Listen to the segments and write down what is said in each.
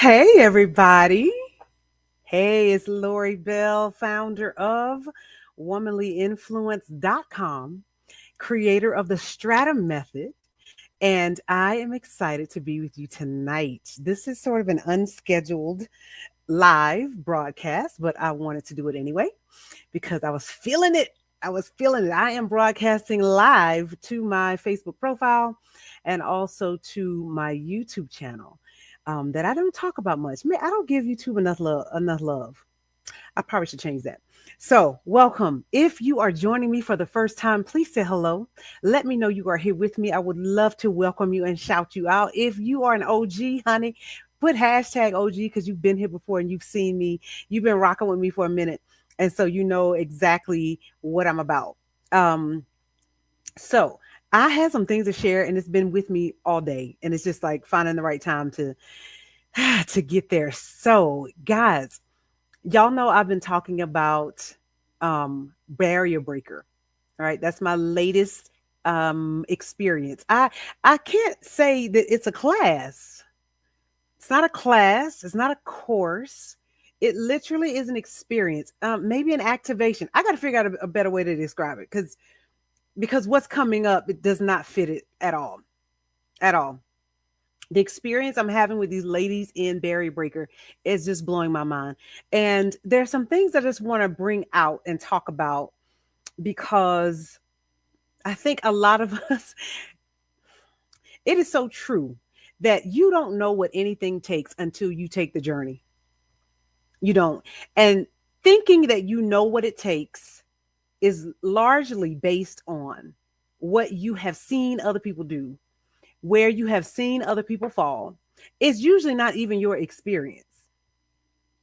Hey, everybody. Hey, it's Lori Bell, founder of womanlyinfluence.com, creator of the Stratum Method, and I am excited to be with you tonight. This is sort of an unscheduled live broadcast, but I wanted to do it anyway because I was feeling it. I am broadcasting live to my Facebook profile and also to my YouTube channel that I don't talk about much. Man, I don't give YouTube enough love. Enough love. I probably should change that. So, welcome. If you are joining me for the first time, please say hello. Let me know you are here with me. I would love to welcome you and shout you out. If you are an OG, honey, put hashtag OG because you've been here before and you've seen me. You've been rocking with me for a minute. And so you know exactly what I'm about. Um, so I had some things to share and it's been with me all day. And it's just like finding the right time to to get there. So, guys, y'all know I've been talking about barrier breaker. All right, that's my latest experience. I can't say that it's a class. It's not a class. It's not a course. It literally is an experience. Maybe an activation. I got to figure out a better way to describe it because what's coming up it does not fit it at all, at all. The experience I'm having with these ladies in Barrier Breaker is just blowing my mind. And there's some things I just want to bring out and talk about because I think a lot of us, it is so true that you don't know what anything takes until you take the journey. You don't. And thinking that you know what it takes is largely based on what you have seen other people do, where you have seen other people fall. It's usually not even your experience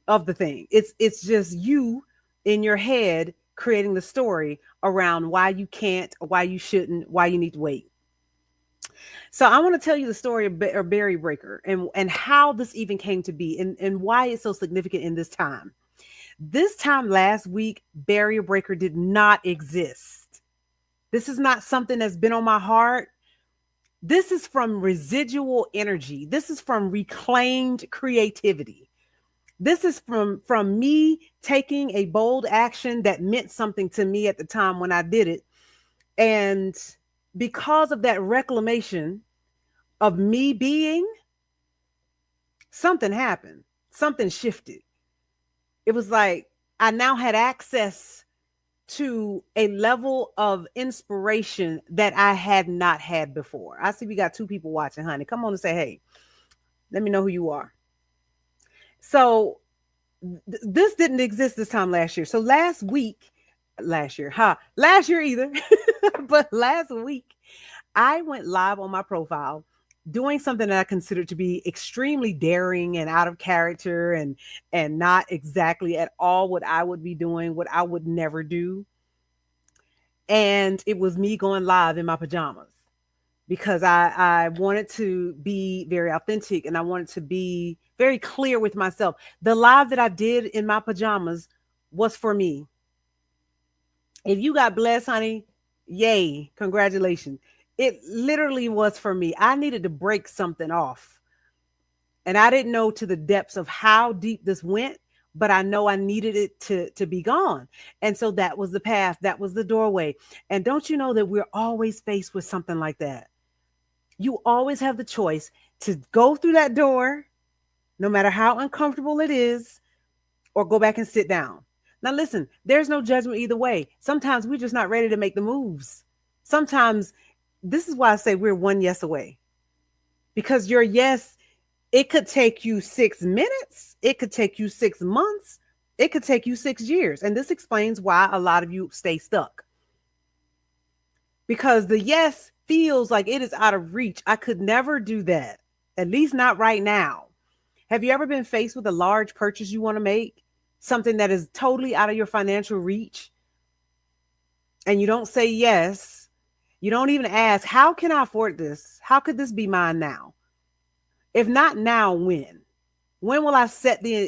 of the thing. It's just you in your head creating the story around why you can't, why you shouldn't, why you need to wait. So I want to tell you the story of Barry Breaker and how this even came to be and why it's so significant in this time. This time last week, Barrier Breaker did not exist. This is not something that's been on my heart. This is from residual energy. This is from reclaimed creativity. This is from me taking a bold action that meant something to me at the time when I did it. And because of that reclamation of me being, something happened. Something shifted. It was like I now had access to a level of inspiration that I had not had before. I see we got two people watching, honey. Come on and say, hey, let me know who you are. So this didn't exist this time last year. So last year either, but last week, I went live on my profile doing something that I considered to be extremely daring and out of character and not exactly at all what I would be doing, what I would never do. And it was me going live in my pajamas because I wanted to be very authentic and I wanted to be very clear with myself. The live that I did in my pajamas was for me. If you got blessed, honey, yay, congratulations. It literally was for me. I needed to break something off. And I didn't know to the depths of how deep this went, but I know I needed it to be gone. And so that was the path, that was the doorway. And don't you know that we're always faced with something like that? You always have the choice to go through that door, no matter how uncomfortable it is, or go back and sit down. Now, listen, there's no judgment either way. Sometimes we're just not ready to make the moves. Sometimes this is why I say we're one yes away because your yes, it could take you 6 minutes. It could take you 6 months. It could take you 6 years. And this explains why a lot of you stay stuck because the yes feels like it is out of reach. I could never do that, at least not right now. Have you ever been faced with a large purchase you want to make? Something that is totally out of your financial reach? And you don't say yes. You don't even ask, how can I afford this? How could this be mine now? If not now, when? When will I set the I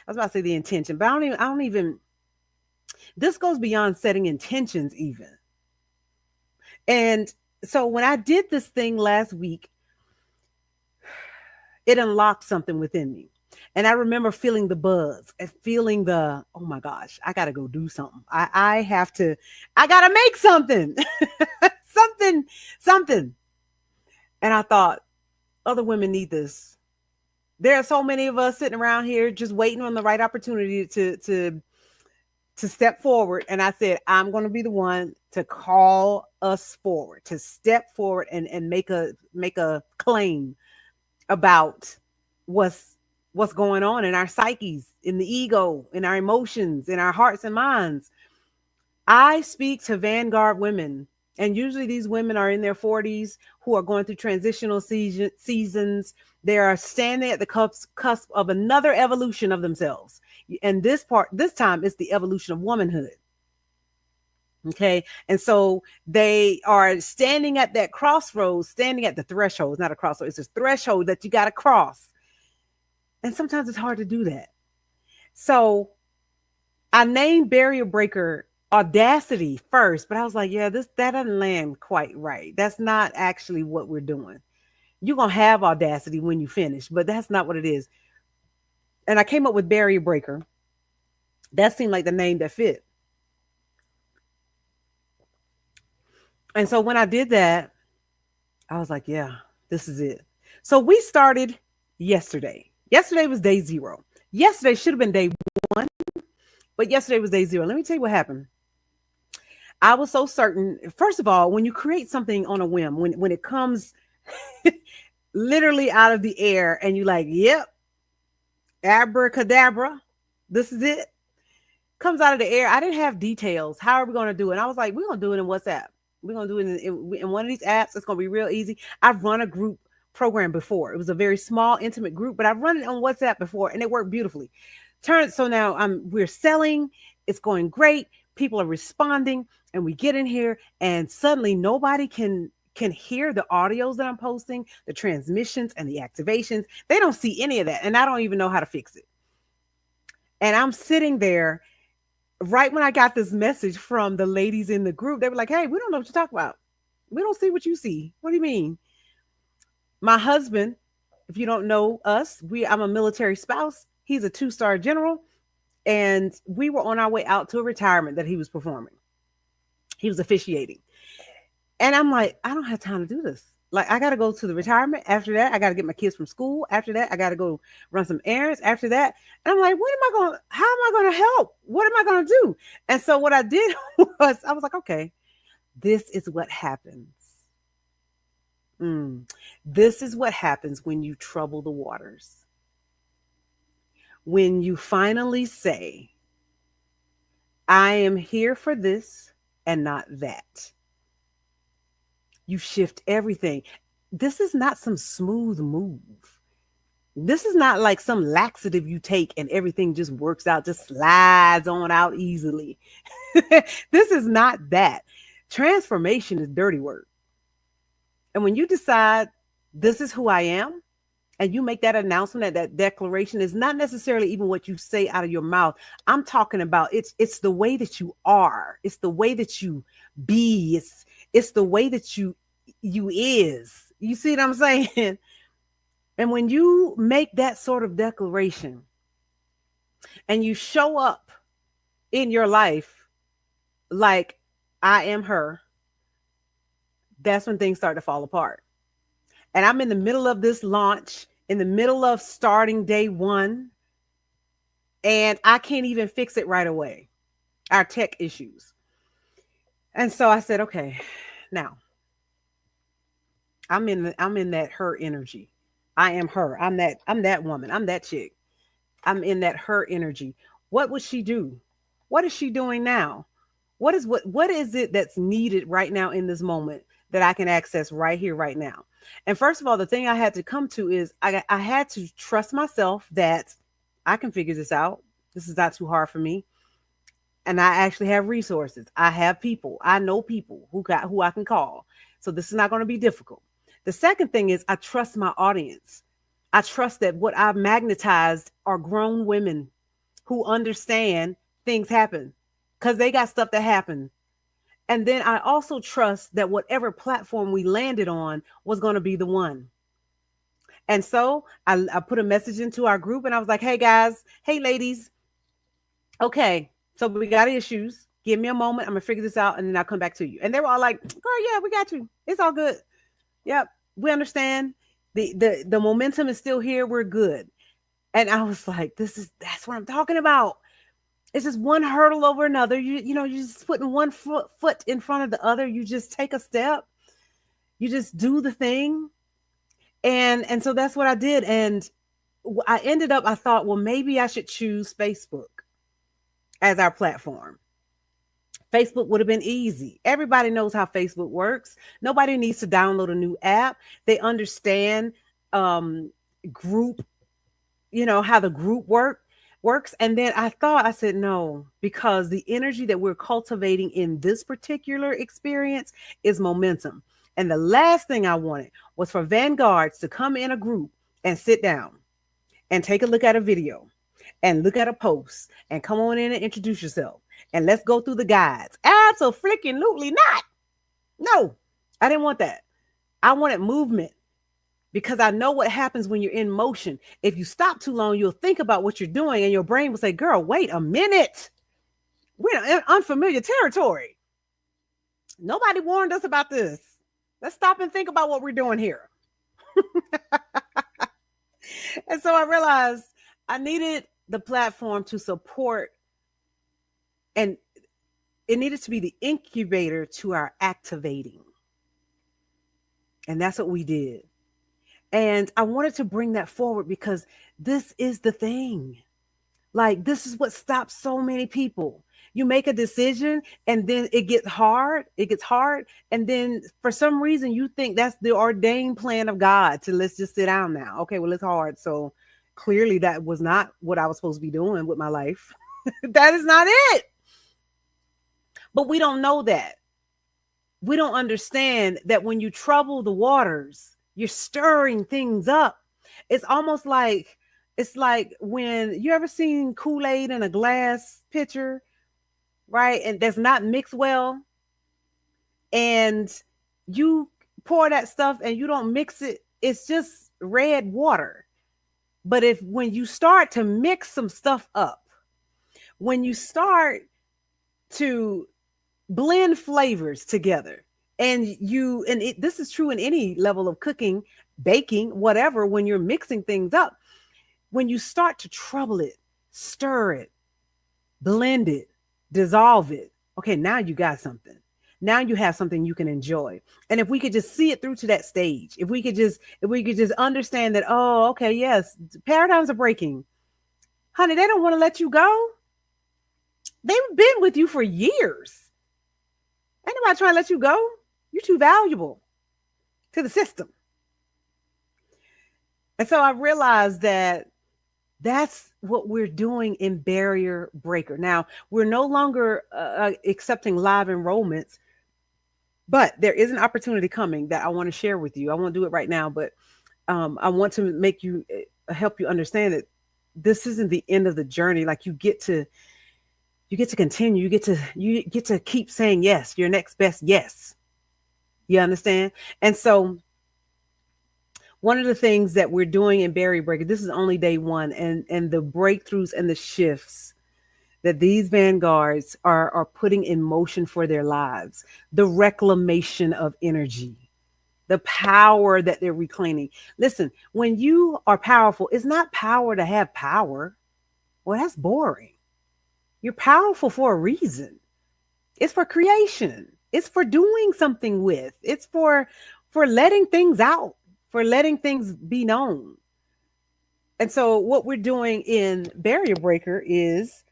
was about to say the intention, but I don't even this goes beyond setting intentions even. And so when I did this thing last week, It unlocked something within me. And I remember feeling the buzz and feeling the, oh my gosh, I got to go do something. I got to make something, something, something. And I thought, other women need this. There are so many of us sitting around here just waiting on the right opportunity to step forward. And I said, I'm going to be the one to call us forward, to step forward and make a claim about what's going on in our psyches, in the ego, in our emotions, in our hearts and minds. I speak to vanguard women, and usually these women are in their 40s who are going through transitional seasons. They are standing at the cusp of another evolution of themselves. And this time, it's the evolution of womanhood. Okay. And so they are standing at that crossroads, standing at the threshold. It's not a crossroad, it's a threshold that you got to cross. And sometimes it's hard to do that. So I named Barrier Breaker Audacity first, but I was like, yeah, that doesn't land quite right. That's not actually what we're doing. You're going to have audacity when you finish, but that's not what it is. And I came up with Barrier Breaker. That seemed like the name that fit. And so when I did that, I was like, yeah, this is it. So we started yesterday. Yesterday was day 0. Yesterday should have been day 1, but yesterday was day 0. Let me tell you what happened. I was so certain. First of all, when you create something on a whim, when it comes literally out of the air and you like, yep, abracadabra, this is it. Comes out of the air. I didn't have details. How are we going to do it? And I was like, we're going to do it in WhatsApp. We're going to do it in one of these apps. It's going to be real easy. I've run a group program before. It was a very small, intimate group, but I've run it on WhatsApp before and it worked beautifully. So now we're selling. It's going great. People are responding and we get in here and suddenly nobody can hear the audios that I'm posting, the transmissions and the activations. They don't see any of that. And I don't even know how to fix it. And I'm sitting there right when I got this message from the ladies in the group. They were like, hey, we don't know what you're talking about. We don't see what you see. What do you mean? My husband, if you don't know us, I'm a military spouse. He's a 2-star general. And we were on our way out to a retirement that he was performing. He was officiating. And I'm like, I don't have time to do this. Like, I got to go to the retirement. After that, I got to get my kids from school. After that, I got to go run some errands. After that, and I'm like, how am I going to help? What am I going to do? And so what I did was, I was like, okay, this is what happens. This is what happens when you trouble the waters. When you finally say, I am here for this and not that. You shift everything. This is not some smooth move. This is not like some laxative you take and everything just works out, just slides on out easily. This is not that. Transformation is dirty work. And when you decide this is who I am, and you make that announcement, that declaration, is not necessarily even what you say out of your mouth. I'm talking about it's the way that you are. It's the way that you be. It's the way that you is. You see what I'm saying? And when you make that sort of declaration and you show up in your life like I am her, that's when things start to fall apart. And I'm in the middle of this launch, in the middle of starting day 1, and I can't even fix it right away. Our tech issues. And so I said, okay, now I'm in that her energy. I am her. I'm that woman. I'm that chick. I'm in that her energy. What would she do? What is she doing now? What is it that's needed right now in this moment that I can access right here, right now? And first of all, the thing I had to come to is I had to trust myself that I can figure this out. This is not too hard for me. And I actually have resources. I have people. I know people who I can call. So this is not going to be difficult. The second thing is I trust my audience. I trust that what I've magnetized are grown women who understand things happen because they got stuff that happened. And then I also trust that whatever platform we landed on was going to be the one. And so I put a message into our group and I was like, hey guys, hey ladies, okay, so we got issues. Give me a moment. I'm gonna figure this out and then I'll come back to you. And they were all like, girl, yeah, we got you. It's all good. Yep, we understand. The momentum is still here. We're good. And I was like, that's what I'm talking about. It's just one hurdle over another. You're just putting one foot in front of the other. You just take a step. You just do the thing. And so that's what I did. And I ended up, I thought, well, maybe I should choose Facebook as our platform. Facebook would have been easy. Everybody knows how Facebook works. Nobody needs to download a new app. They understand group, how the group works. And then I said, no, because the energy that we're cultivating in this particular experience is momentum. And the last thing I wanted was for vanguards to come in a group and sit down and take a look at a video and look at a post and come on in and introduce yourself. And let's go through the guides. Absolutely not. No, I didn't want that. I wanted movement because I know what happens when you're in motion. If you stop too long, you'll think about what you're doing and your brain will say, girl, wait a minute. We're in unfamiliar territory. Nobody warned us about this. Let's stop and think about what we're doing here. And so I realized I needed the platform to support, and it needed to be the incubator to our activating. And that's what we did. And I wanted to bring that forward because this is the thing. Like, this is what stops so many people. You make a decision and then it gets hard. And then for some reason you think that's the ordained plan of God to let's just sit down now. Okay, well, it's hard. So clearly that was not what I was supposed to be doing with my life. That is not it. But we don't know that. We don't understand that when you trouble the waters, you're stirring things up. It's almost like, it's like when you ever seen Kool-Aid in a glass pitcher, right? And that's not mixed well. And you pour that stuff and you don't mix it. It's just red water. But when you start to mix some stuff up, when you start to blend flavors together, this is true in any level of cooking, baking, whatever, when you're mixing things up, when you start to trouble it, stir it, blend it, dissolve it. Okay, now you got something. Now you have something you can enjoy. And if we could just see it through to that stage, if we could just understand that, oh, okay, yes, paradigms are breaking. Honey, they don't want to let you go. They've been with you for years. Ain't nobody trying to let you go. You're too valuable to the system. And so I realized that that's what we're doing in Barrier Breaker. Now, we're no longer accepting live enrollments, but there is an opportunity coming that I want to share with you. I won't do it right now, but I want to help you understand that this isn't the end of the journey. Like, you get to continue. You get to keep saying yes, your next best yes. You understand? And so one of the things that we're doing in Barrier Breaker, this is only day one, and the breakthroughs and the shifts that these vanguards are putting in motion for their lives, the reclamation of energy, the power that they're reclaiming. Listen, when you are powerful, it's not power to have power. Well, that's boring. You're powerful for a reason. It's for creation. It's for doing something with. It's for letting things out, for letting things be known. And so what we're doing in Barrier Breaker is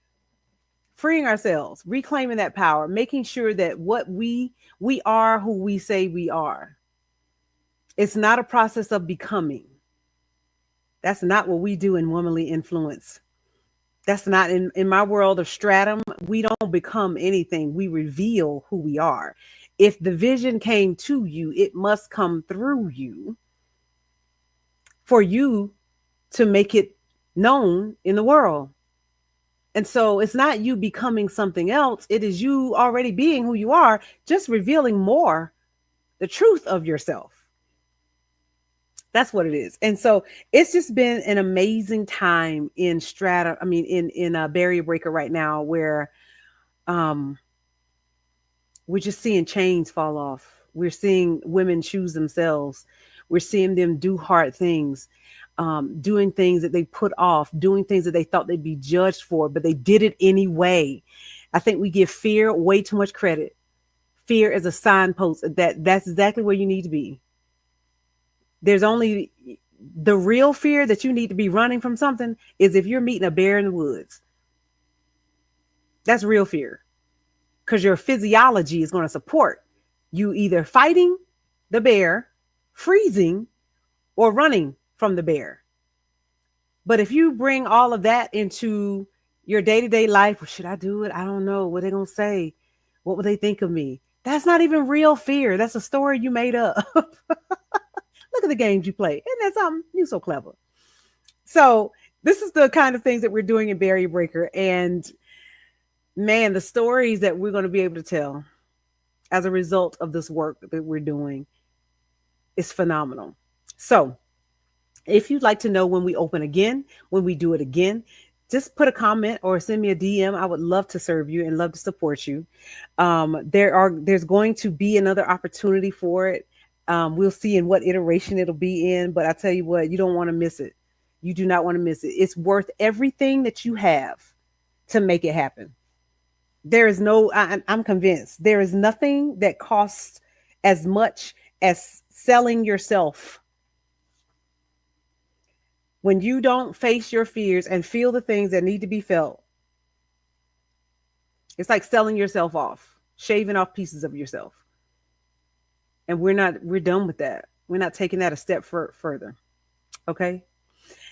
freeing ourselves, reclaiming that power, making sure that what we are who we say we are. It's not a process of becoming. That's not what we do in Womanly Influence. That's not in my world of stratum. We don't become anything. We reveal who we are. If the vision came to you, it must come through you for you to make it known in the world. And so it's not you becoming something else. It is you already being who you are, just revealing more the truth of yourself. That's what it is. And so it's just been an amazing time in strata. I mean, in a barrier breaker right now, where um, we're just seeing chains fall off. We're seeing women choose themselves. We're seeing them do hard things, doing things that they put off, doing things that they thought they'd be judged for, but they did it anyway. I think we give fear way too much credit. Fear is a signpost that's exactly where you need to be. There's only the real fear that you need to be running from something is if you're meeting a bear in the woods. That's real fear, because your physiology is going to support you either fighting the bear, freezing, or running from the bear. But if you bring all of that into your day to day life, well, should I do it? I don't know. What are they going to say? What will they think of me? That's not even real fear. That's a story you made up. Look at the games you play. Isn't that something? You're so clever. So this is the kind of things that we're doing in Barrier Breaker. And man, the stories that we're going to be able to tell as a result of this work that we're doing is phenomenal. So if you'd like to know when we open again, when we do it again, just put a comment or send me a DM. I would love to serve you and love to support you. There's going to be another opportunity for it. We'll see in what iteration it'll be in, but I tell you what, you don't want to miss it. You do not want to miss it. It's worth everything that you have to make it happen. There is no, I'm convinced, there is nothing that costs as much as selling yourself. When you don't face your fears and feel the things that need to be felt, it's like selling yourself off, shaving off pieces of yourself. And we're done with that. We're not taking that a step further. Okay.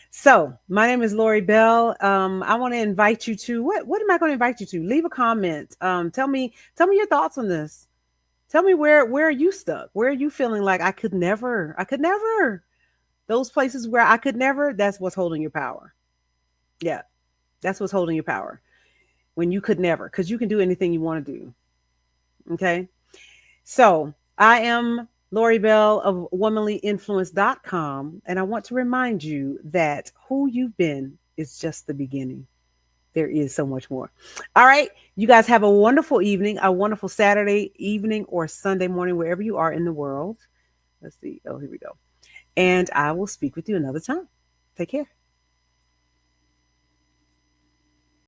So my name is Lori Bell. I want to invite you to what am I going to invite you to? Leave a comment. Tell me your thoughts on this. Tell me where are you stuck? Where are you feeling like I could never? Those places where I could never, that's what's holding your power. Yeah, that's what's holding your power. When you could never, because you can do anything you want to do. Okay. So I am Lori Bell of womanlyinfluence.com. And I want to remind you that who you've been is just the beginning. There is so much more. All right. You guys have a wonderful evening, a wonderful Saturday evening or Sunday morning, wherever you are in the world. Let's see. Oh, here we go. And I will speak with you another time. Take care.